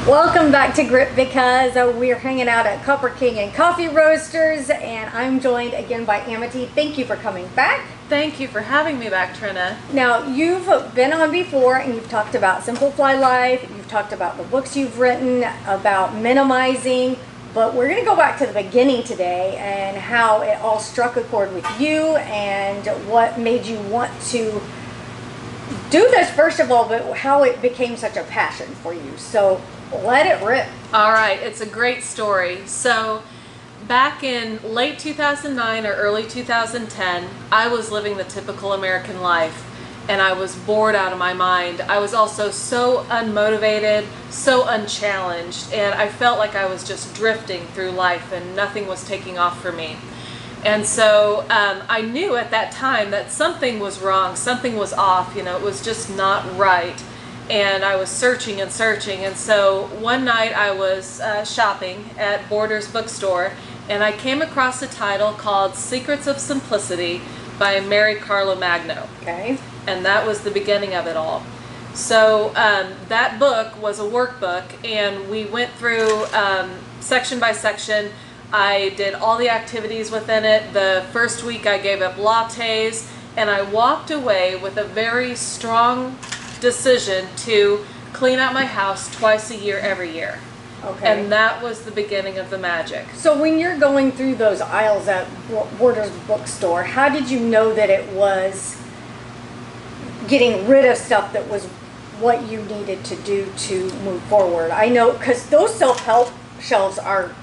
Welcome back to Grit Because. We're hanging out at Copper King and Coffee Roasters, and I'm joined again by Amity. Thank you for coming back. Thank you for having me back, Trina. Now, you've been on before and you've talked about Simplify Life, you've talked about the books you've written, about minimizing, but we're going to go back to the beginning today and how it all struck a chord with you and what made you want to do this, first of all, but how it became such a passion for you. So let it rip. All right, it's a great story. So back in late 2009 or early 2010, I was living the typical American life and I was bored out of my mind. I was also so unmotivated, so unchallenged, and I felt like I was just drifting through life and nothing was taking off for me. And so I knew at that time that something was wrong, something was off, you know, it was just not right. And I was searching and searching. And so one night I was shopping at Borders bookstore and I came across a title called Secrets of Simplicity by Mary Carlo Magno. Okay. And that was the beginning of it all. So that book was a workbook and we went through section by section. I did all the activities within it. The first week I gave up lattes and I walked away with a very strong decision to clean out my house twice a year every year. Okay. And that was the beginning of the magic. So when you're going through those aisles at Borders bookstore, how did you know that it was getting rid of stuff that was what you needed to do to move forward? I know, because those self-help shelves are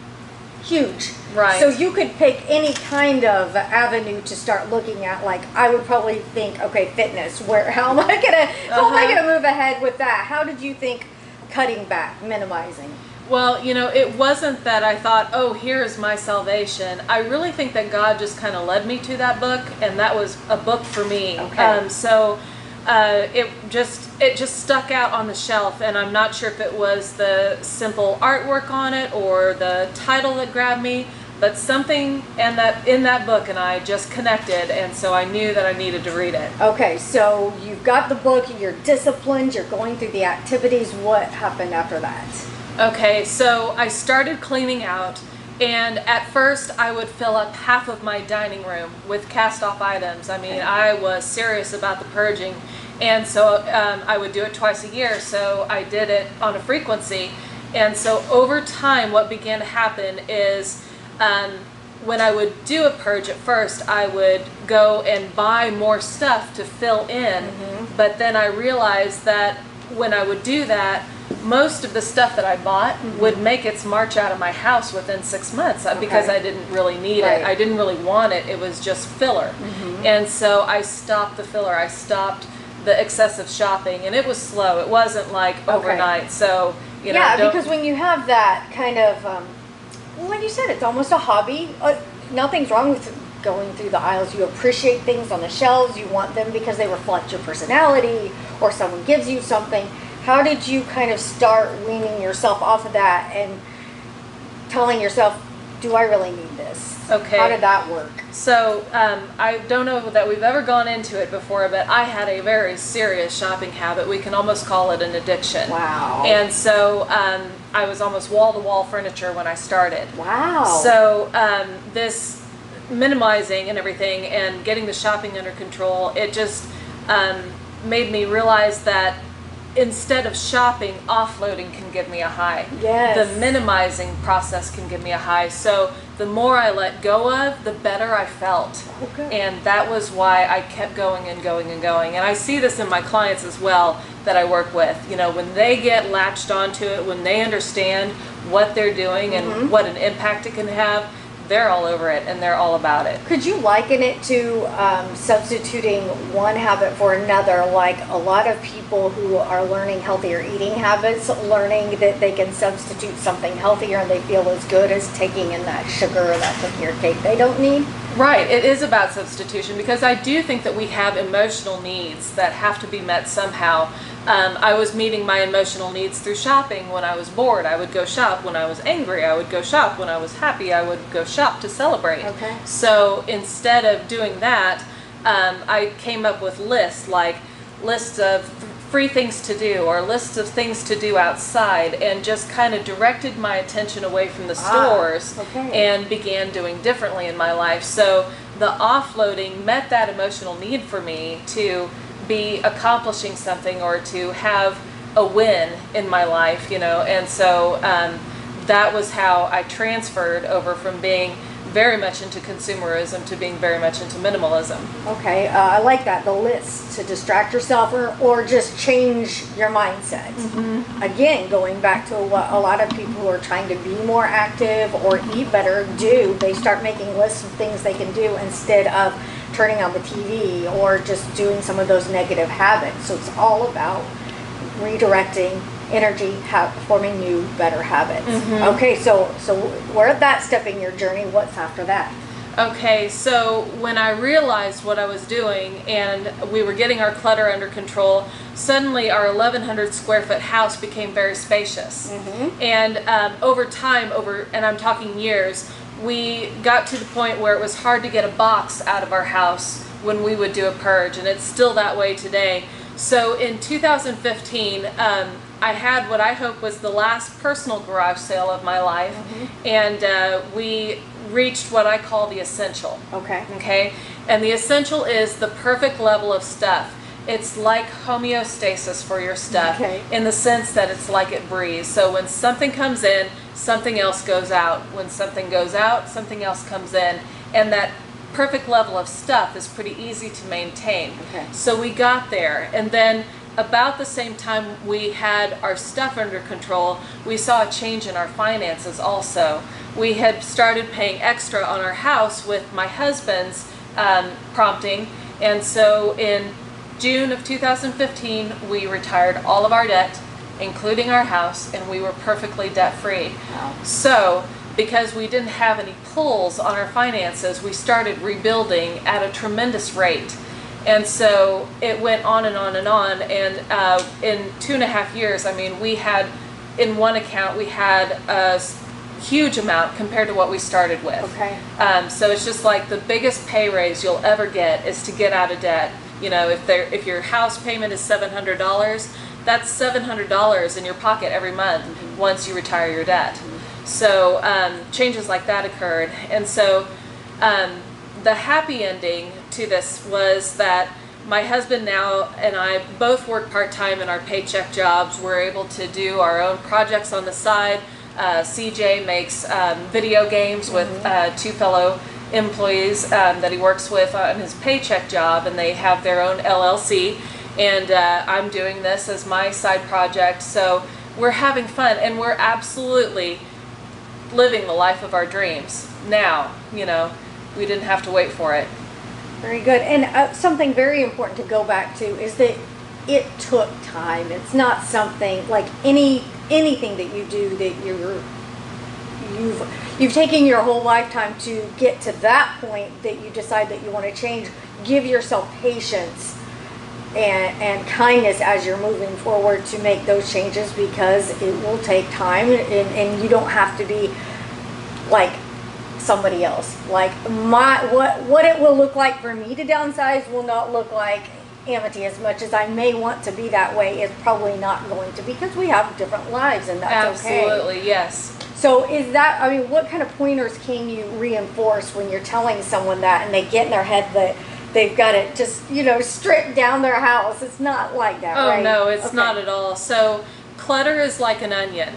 huge. Right. So you could pick any kind of avenue to start looking at. Like, I would probably think, okay, fitness. How am I gonna move ahead with that? How did you think cutting back, minimizing? Well, you know, it wasn't that I thought, oh, here's my salvation. I really think that God just kind of led me to that book, and that was a book for me. Okay. It just stuck out on the shelf, and I'm not sure if it was the simple artwork on it or the title that grabbed me, but something in that book and I just connected, and so I knew that I needed to read it. Okay, so you've got the book, you're disciplined, you're going through the activities. What happened after that? Okay, so I started cleaning out, and at first I would fill up half of my dining room with cast-off items. I mean, I was serious about the purging, and so I would do it twice a year, so I did it on a frequency. And so over time what began to happen is when I would do a purge at first, I would go and buy more stuff to fill in, but then I realized that when I would do that, most of the stuff that I bought would make its march out of my house within 6 months because I didn't really need it. I didn't really want it. It was just filler. And so I stopped the filler. I stopped the excessive shopping, and it was slow. It wasn't like overnight. So, you know. Yeah, because when you have that kind of, well, like you said, it's almost a hobby. Nothing's wrong with going through the aisles. You appreciate things on the shelves. You want them because they reflect your personality or someone gives you something. How did you kind of start weaning yourself off of that and telling yourself, do I really need this? Okay. How did that work? So I don't know that we've ever gone into it before, but I had a very serious shopping habit. We can almost call it an addiction. Wow. And so I was almost wall-to-wall furniture when I started. Wow. So this minimizing and everything and getting the shopping under control, it just made me realize that instead of shopping, offloading can give me a high. Yes. The minimizing process can give me a high. So the more I let go of, the better I felt. Okay. And that was why I kept going and going and going. And I see this in my clients as well that I work with. You know, when they get latched onto it, when they understand what they're doing and what an impact it can have, they're all over it and they're all about it. Could you liken it to substituting one habit for another? Like a lot of people who are learning healthier eating habits, learning that they can substitute something healthier and they feel as good as taking in that sugar or that cookie or cake they don't need? Right, it is about substitution because I do think that we have emotional needs that have to be met somehow. I was meeting my emotional needs through shopping. When I was bored, I would go shop. When I was angry, I would go shop. When I was happy, I would go shop to celebrate. Okay. So instead of doing that, I came up with lists, like lists of free things to do or lists of things to do outside, and just kind of directed my attention away from the stores and began doing differently in my life. So the offloading met that emotional need for me to be accomplishing something or to have a win in my life, you know. And so that was how I transferred over from being very much into consumerism to being very much into minimalism. Okay, I like that, the list to distract yourself or just change your mindset. Again, going back to what a lot of people who are trying to be more active or eat better do, they start making lists of things they can do instead of turning on the TV or just doing some of those negative habits. So it's all about redirecting energy, forming new, better habits. Okay, so we're at that step in your journey. What's after that? Okay, so when I realized what I was doing and we were getting our clutter under control, suddenly our 1,100 square foot house became very spacious. And over time, and I'm talking years, we got to the point where it was hard to get a box out of our house when we would do a purge, and it's still that way today. So in 2015, I had what I hope was the last personal garage sale of my life, and we reached what I call the essential. Okay, and the essential is the perfect level of stuff. It's like homeostasis for your stuff, in the sense that it's like it breathes. So when something comes in, something else goes out. When something goes out, something else comes in, and that perfect level of stuff is pretty easy to maintain. So we got there, and then about the same time we had our stuff under control, we saw a change in our finances also. We had started paying extra on our house with my husband's prompting, and so in June of 2015 we retired all of our debt, including our house, and we were perfectly debt-free. So because we didn't have any pulls on our finances, we started rebuilding at a tremendous rate. And so it went on and on and on, and in 2.5 years, I mean, we had, in one account, we had a huge amount compared to what we started with. So it's just like the biggest pay raise you'll ever get is to get out of debt. You know, if your house payment is $700, that's $700 in your pocket every month once you retire your debt. So changes like that occurred, and so the happy ending to this was that my husband now and I both work part-time in our paycheck jobs. We're able to do our own projects on the side. CJ makes video games with 2 fellow employees that he works with on his paycheck job, and they have their own LLC, and I'm doing this as my side project. So we're having fun, and we're absolutely living the life of our dreams now. You know, we didn't have to wait for it. Very good. And something very important to go back to is that it took time. It's not something like anything that you do that you've taken your whole lifetime to get to that point that you decide that you want to change. Give yourself patience and kindness as you're moving forward to make those changes, because it will take time, and you don't have to be like somebody else. Like what it will look like for me to downsize will not look like Amity. As much as I may want to be that way, it's probably not going to, because we have different lives, and that's okay. Absolutely, yes. So is that, I mean, what kind of pointers can you reinforce when you're telling someone that and they get in their head that they've got to just, you know, strip down their house? It's not like that, right? Oh, no, it's not at all. So clutter is like an onion.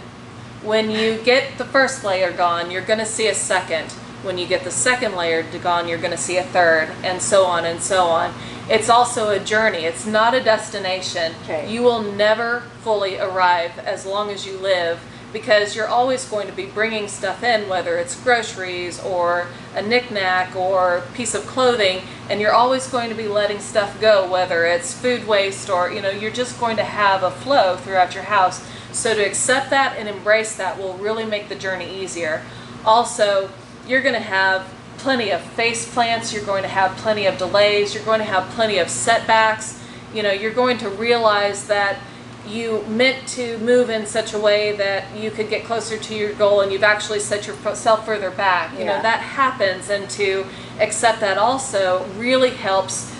When you get the first layer gone, you're going to see a second. When you get the second layer gone, you're going to see a third, and so on and so on. It's also a journey. It's not a destination. You will never fully arrive as long as you live, because you're always going to be bringing stuff in, whether it's groceries or a knick-knack or a piece of clothing, and you're always going to be letting stuff go, whether it's food waste or, you know, you're just going to have a flow throughout your house. So to accept that and embrace that will really make the journey easier. Also, you're going to have plenty of face plants, you're going to have plenty of delays, you're going to have plenty of setbacks. You know, you're going to realize that you meant to move in such a way that you could get closer to your goal, and you've actually set yourself further back. You know, that happens, and to accept that also really helps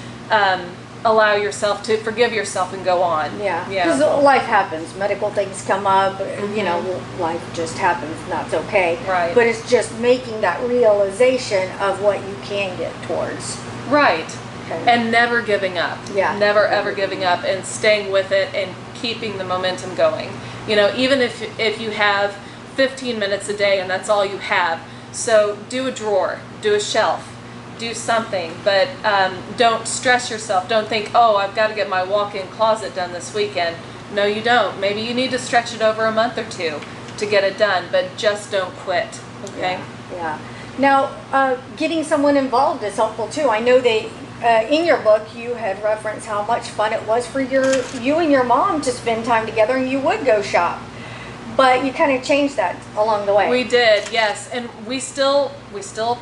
allow yourself to forgive yourself and go on. Yeah, because life happens. Medical things come up, you know, life just happens, and that's okay. Right. But it's just making that realization of what you can get towards. Right. Okay. And never giving up. Yeah. Never ever giving up, and staying with it and keeping the momentum going. You know, even if you have 15 minutes a day and that's all you have, so do a drawer, do a shelf, do something, but don't stress yourself. Don't think, oh, I've got to get my walk-in closet done this weekend. No, you don't. Maybe you need to stretch it over a month or two to get it done, but just don't quit. Okay? Yeah. Now, getting someone involved is helpful too. I know they, in your book, you had referenced how much fun it was for you and your mom to spend time together, and you would go shop. But you kind of changed that along the way. We did, yes, and we still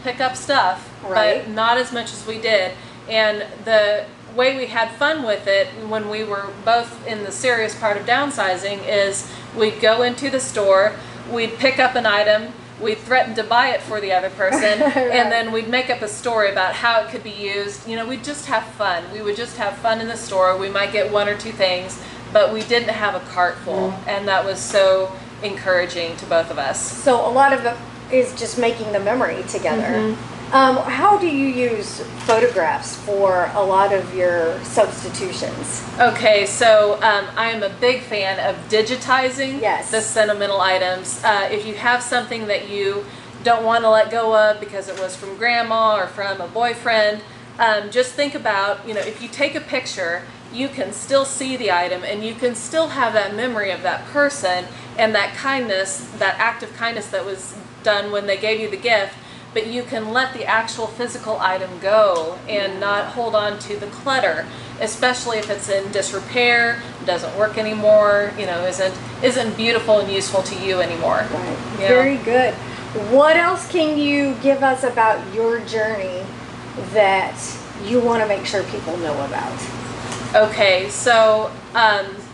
pick up stuff, right, but not as much as we did. And the way we had fun with it when we were both in the serious part of downsizing is we'd go into the store, we'd pick up an item, we'd threaten to buy it for the other person, right, and then we'd make up a story about how it could be used. You know, we'd just have fun. We would just have fun in the store. We might get one or two things, but we didn't have a cart full, and that was so encouraging to both of us. So a lot of it is just making the memory together. How do you use photographs for a lot of your substitutions? Okay, so I am a big fan of digitizing the sentimental items. If you have something that you don't want to let go of because it was from grandma or from a boyfriend, just think about, you know, if you take a picture, you can still see the item and you can still have that memory of that person and that kindness, that act of kindness that was done when they gave you the gift, but you can let the actual physical item go and not hold on to the clutter, especially if it's in disrepair, doesn't work anymore, you know, isn't beautiful and useful to you anymore. Right. Yeah. Very good. What else can you give us about your journey that you want to make sure people know about? Okay, so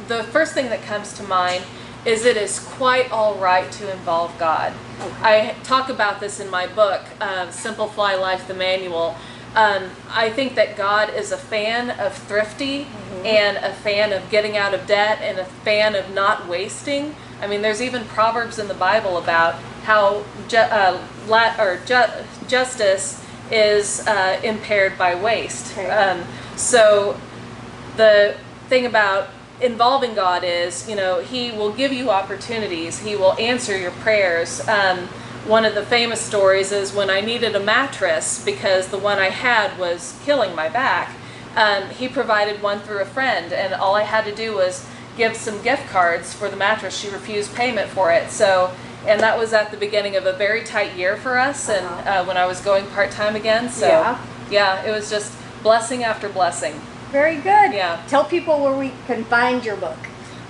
the first thing that comes to mind is it is quite all right to involve God. Okay. I talk about this in my book, Simple Fly Life, the Manual. I think that God is a fan of thrifty and a fan of getting out of debt and a fan of not wasting. I mean, there's even Proverbs in the Bible about how justice is impaired by waste. Okay. So the thing about involving God is, you know, He will give you opportunities. He will answer your prayers. One of the famous stories is when I needed a mattress because the one I had was killing my back. He provided one through a friend, and all I had to do was give some gift cards for the mattress. She refused payment for it. So, and that was at the beginning of a very tight year for us, and when I was going part-time again. So, yeah, it was just blessing after blessing. Very good. Yeah. Tell people where we can find your book.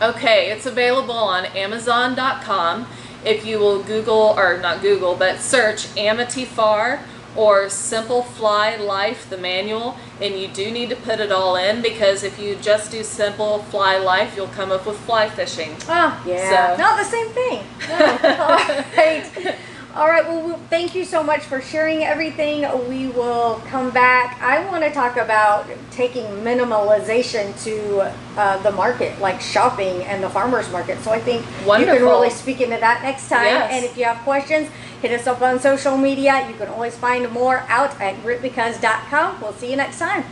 Okay, it's available on Amazon.com. If you will Google, or not Google, but search Amity Farr or Simple Fly Life, the Manual, and you do need to put it all in, because if you just do Simple Fly Life, you'll come up with fly fishing. Oh, yeah. So. Not the same thing. No. All right. All right, well, thank you so much for sharing everything. We will come back. I want to talk about taking minimalization to the market, like shopping and the farmer's market. So I think you can really speak into that next time. Yes. And if you have questions, hit us up on social media. You can always find more out at GRITbecause.com. We'll see you next time.